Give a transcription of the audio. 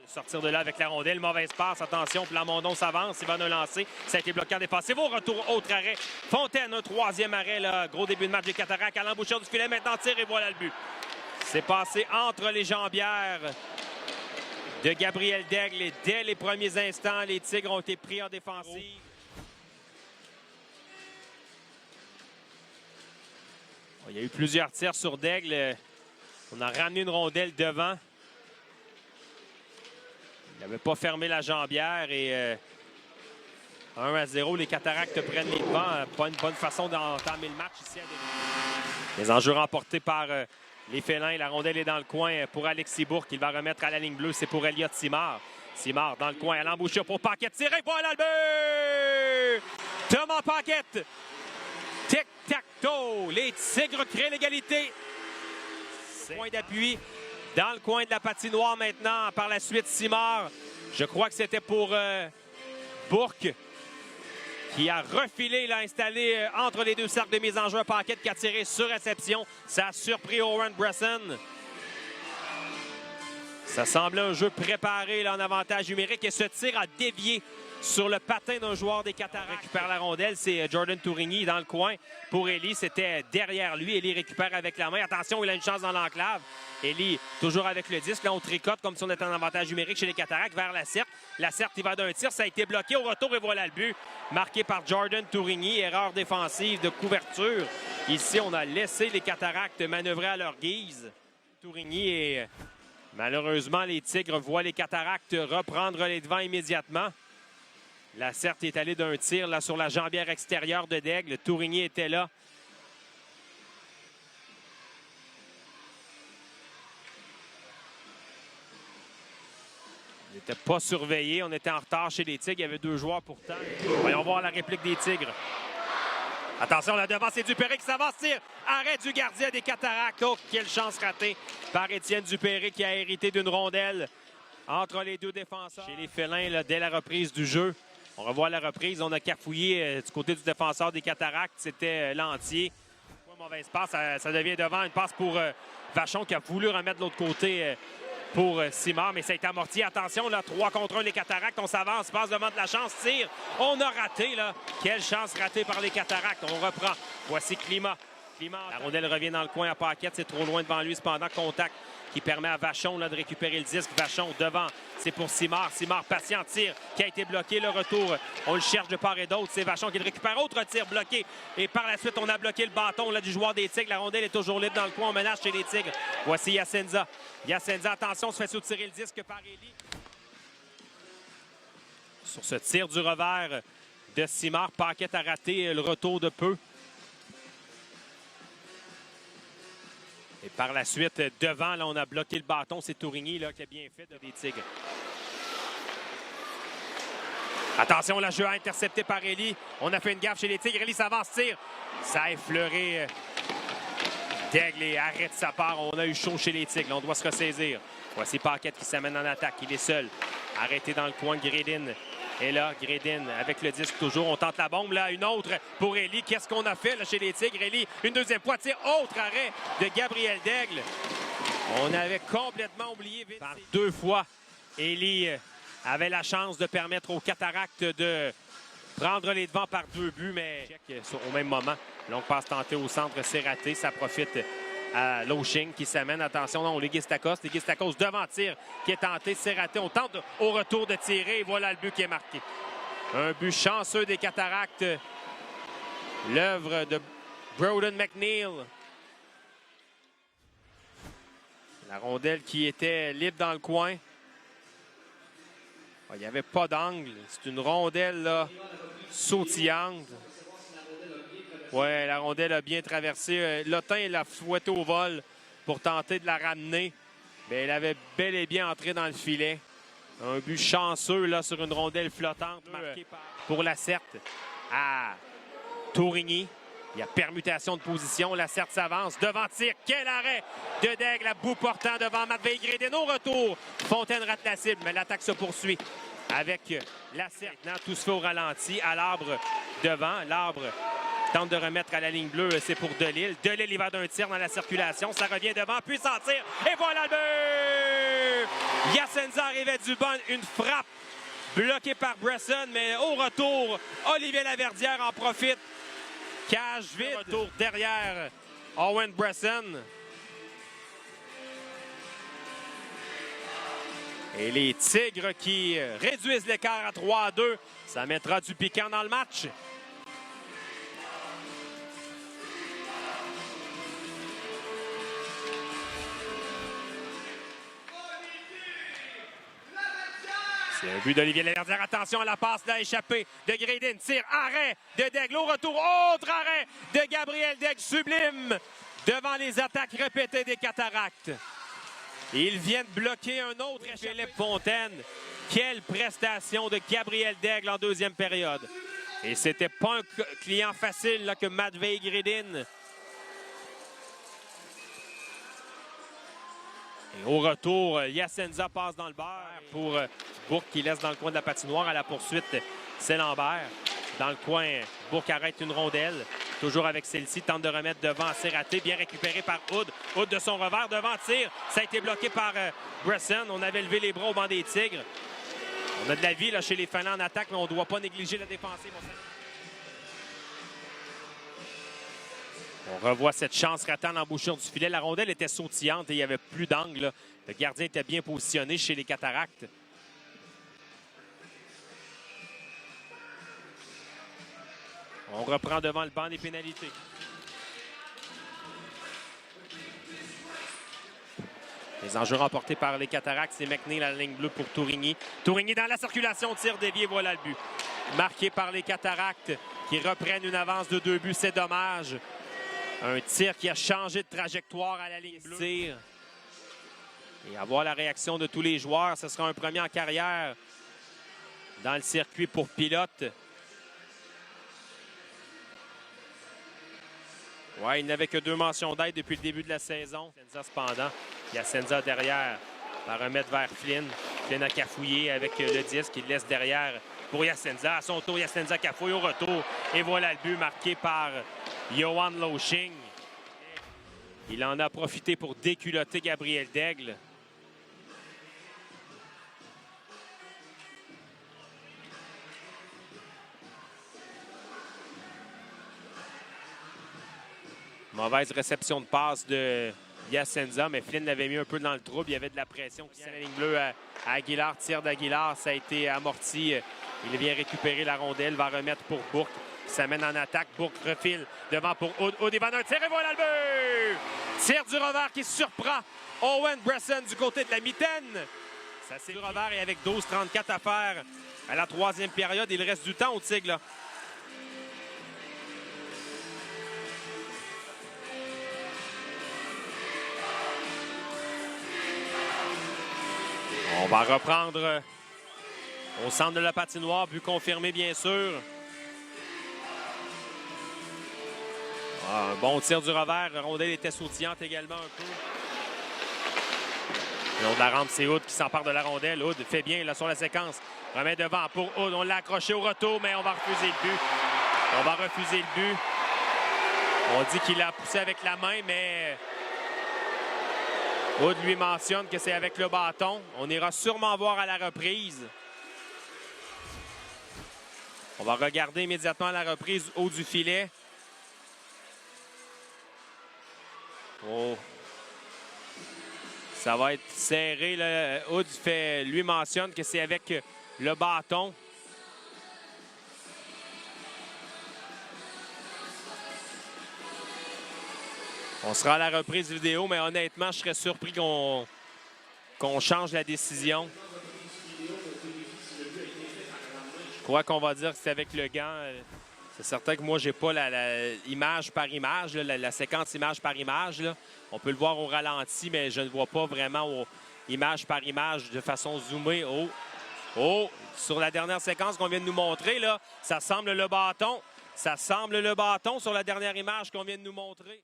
Sortir de là avec la rondelle, mauvaise passe, attention, Plamondon s'avance, il va nous lancer, ça a été bloqué en défensif, au retour, autre arrêt, Fontaine, un troisième arrêt, là. Gros début de match des Cataractes à l'embouchure du filet, maintenant tire et voilà le but. C'est passé entre les jambières de Gabriel Daigle et dès les premiers instants, les Tigres ont été pris en défensive. Il y a eu plusieurs tirs sur Daigle, on a ramené une rondelle devant. Il n'avait pas fermé la jambière et 1-0, les Cataractes prennent les devants. Pas une bonne façon d'entamer le match ici à Denis. Les enjeux remportés par les Félins. La rondelle est dans le coin pour Alexis Bourque. Il va remettre à la ligne bleue. C'est pour Elliott Simard. Simard dans le coin à l'embouchure pour Paquette. Tiré, voilà le but! Thomas Paquette. Tic-tac-toe. Les Tigres créent l'égalité. Point d'appui. Dans le coin de la patinoire maintenant. Par la suite, Simard. Je crois que c'était pour Bourque qui a refilé, il a installé entre les deux cercles de mise en jeu un Paquette qui a tiré sur réception. Ça a surpris Owen Bresson. Ça semblait un jeu préparé là, en avantage numérique et ce tir a dévié sur le patin d'un joueur des Cataractes. Récupère la rondelle, c'est Jordan Tourigny dans le coin. Pour Elie, c'était derrière lui. Elie récupère avec la main. Attention, il a une chance dans l'enclave. Elie, toujours avec le disque. Là, on tricote comme si on était en avantage numérique chez les Cataractes vers la Certe. La Certe, il va d'un tir. Ça a été bloqué au retour et voilà le but. Marqué par Jordan Tourigny. Erreur défensive de couverture. Ici, on a laissé les Cataractes manœuvrer à leur guise. Tourigny et malheureusement, les Tigres voient les Cataractes reprendre les devants immédiatement. La Certe est allée d'un tir là, sur la jambière extérieure de Daigle. Tourigny était là. Il n'était pas surveillé. On était en retard chez les Tigres. Il y avait deux joueurs pourtant. Voyons voir la réplique des Tigres. Attention, là devant, c'est Dupéré qui s'avance. Tire. Arrêt du gardien des Cataractes. Oh, quelle chance ratée par Étienne Dupéré qui a hérité d'une rondelle entre les deux défenseurs. Chez les Félins, là, dès la reprise du jeu. On revoit la reprise. On a cafouillé du côté du défenseur des Cataractes. C'était Lantier. Mauvaise passe. Ça devient devant. Une passe pour Vachon qui a voulu remettre de l'autre côté pour Simard. Mais ça a été amorti. Attention, là, 3 contre 1 les Cataractes. On s'avance. Passe devant de la chance. Tire. On a raté, là. Quelle chance ratée par les Cataractes. On reprend. Voici Climat. La rondelle revient dans le coin à Paquette. C'est trop loin devant lui. Cependant, contact qui permet à Vachon là, de récupérer le disque. Vachon devant, c'est pour Simard. Simard, patient, tir qui a été bloqué. Le retour, on le cherche de part et d'autre. C'est Vachon qui le récupère. Autre tir bloqué. Et par la suite, on a bloqué le bâton là, du joueur des Tigres. La rondelle est toujours libre dans le coin. On ménage chez les Tigres. Voici Yacenza. Yacenza, attention, se fait soutirer le disque par Elie. Sur ce tir du revers de Simard, Paquette a raté le retour de peu. Et par la suite, devant, là, on a bloqué le bâton. C'est Tourigny là, qui a bien fait des Tigres. Attention, le jeu intercepté par Elie. On a fait une gaffe chez les Tigres. Elie s'avance, tire. Ça a effleuré Daigle et arrête sa part. On a eu chaud chez les Tigres. On doit se ressaisir. Voici Paquette qui s'amène en attaque. Il est seul. Arrêté dans le coin, Gredin. Et là, Gredin avec le disque toujours. On tente la bombe. Là, une autre pour Elie. Qu'est-ce qu'on a fait là, chez les Tigres? Elie, une deuxième fois. Tire. Autre arrêt de Gabriel Daigle. On avait complètement oublié. Par 2 fois, Elie avait la chance de permettre aux Cataractes de prendre les devants par 2 buts. Mais au même moment, longue passe tentée au centre, c'est raté. Ça profite à Loshing qui s'amène. Attention, non, Leguistakos. Leguistakos devant tir qui est tenté. C'est raté. On tente au retour de tirer. Et voilà le but qui est marqué. Un but chanceux des Cataractes. L'œuvre de Broden McNeil. La rondelle qui était libre dans le coin. Il n'y avait pas d'angle. C'est une rondelle là, sautillante. Oui, la rondelle a bien traversé. Lotin l'a fouetté au vol pour tenter de la ramener. Mais elle avait bel et bien entré dans le filet. Un but chanceux là, sur une rondelle flottante marquée pour la Certe à Tourigny. Il y a permutation de position. La Certe s'avance. Devant tir. Quel arrêt de Daigle à bout portant devant Matvei Gredin. Au retour, Fontaine rate la cible, mais l'attaque se poursuit avec la Certe. Maintenant, tout se fait au ralenti. À l'arbre devant. L'arbre tente de remettre à la ligne bleue, c'est pour Delisle. Delisle, il va d'un tir dans la circulation. Ça revient devant, puis s'en tire. Et voilà le but! Yacenza arrivait du bon. Une frappe bloquée par Bresson, mais au retour, Olivier Laverdière en profite. Cage vide. Retour derrière Owen Bresson. Et les Tigres qui réduisent l'écart à 3-2. Ça mettra du piquant dans le match. C'est un but d'Olivier Laverdière. Attention à la passe là, échappée de Gradin. Tire, arrêt de Daigle. Au retour, autre arrêt de Gabriel Daigle. Sublime devant les attaques répétées des Cataractes. Ils viennent bloquer un autre. Philippe Fontaine. Quelle prestation de Gabriel Daigle en deuxième période. Et c'était pas un client facile là, que Matvei Gradin. Et au retour, Yacenza passe dans le beurre pour Bourque qui laisse dans le coin de la patinoire. À la poursuite, c'est Lambert. Dans le coin, Bourque arrête une rondelle. Toujours avec celle-ci, tente de remettre devant, c'est raté. Bien récupéré par Hood. Hood de son revers, devant tir. Ça a été bloqué par Bresson. On avait levé les bras au banc des Tigres. On a de la vie là, chez les Finlands en attaque, mais on ne doit pas négliger la défensive. On revoit cette chance ratée en l'embouchure du filet. La rondelle était sautillante et il n'y avait plus d'angle. Le gardien était bien positionné chez les Cataractes. On reprend devant le banc des pénalités. Les enjeux remportés par les Cataractes, c'est McNeil à la ligne bleue pour Tourigny. Tourigny dans la circulation, tir dévié, voilà le but. Marqué par les Cataractes qui reprennent une avance de 2 buts, c'est dommage. Un tir qui a changé de trajectoire à la ligne bleue. Et avoir la réaction de tous les joueurs, ce sera un premier en carrière dans le circuit pour Pilote. Ouais, il n'avait que 2 mentions d'aide depuis le début de la saison. Yacenza cependant, Yacenza derrière va remettre vers Flynn. Flynn a cafouillé avec le disque, il laisse derrière pour Yacenza. À son tour, Yacenza cafouille au retour. Et voilà le but marqué par Johan Loshing. Il en a profité pour déculotter Gabriel Daigle. Mauvaise réception de passe de Yacenza, mais Flynn l'avait mis un peu dans le trouble. Il y avait de la pression. La ligne bleue à Aguilar, tir d'Aguilar, ça a été amorti. Il vient récupérer la rondelle, va remettre pour Bourque. Ça mène en attaque. Bourque refile devant pour Hood. Hood, il va d'un tir et voilà le but! Tir du revers qui surprend Owen Bresson du côté de la mitaine. Ça c'est le revers et avec 12-34 à faire à la 3e période. Il reste du temps au Tigre là. On va reprendre au centre de la patinoire, but confirmé bien sûr. Un bon tir du revers. La rondelle était sautillante également un peu. Le long de la rampe, c'est Hood qui s'empare de la rondelle. Hood fait bien là, sur la séquence. Remet devant pour Hood. On l'a accroché au retour, mais on va refuser le but. On va refuser le but. On dit qu'il l'a poussé avec la main, mais Hood lui mentionne que c'est avec le bâton. On ira sûrement voir à la reprise. On va regarder immédiatement la reprise haut du filet. Oh. Ça va être serré. Là. Hood lui mentionne que c'est avec le bâton. On sera à la reprise vidéo, mais honnêtement, je serais surpris qu'on change la décision. Je crois qu'on va dire que c'est avec le gant. C'est certain que moi, je n'ai pas l'image par image, la séquence image par image. Là. On peut le voir au ralenti, mais je ne vois pas vraiment image par image de façon zoomée. Oh! Sur la dernière séquence qu'on vient de nous montrer, là, ça semble le bâton. Ça semble le bâton sur la dernière image qu'on vient de nous montrer.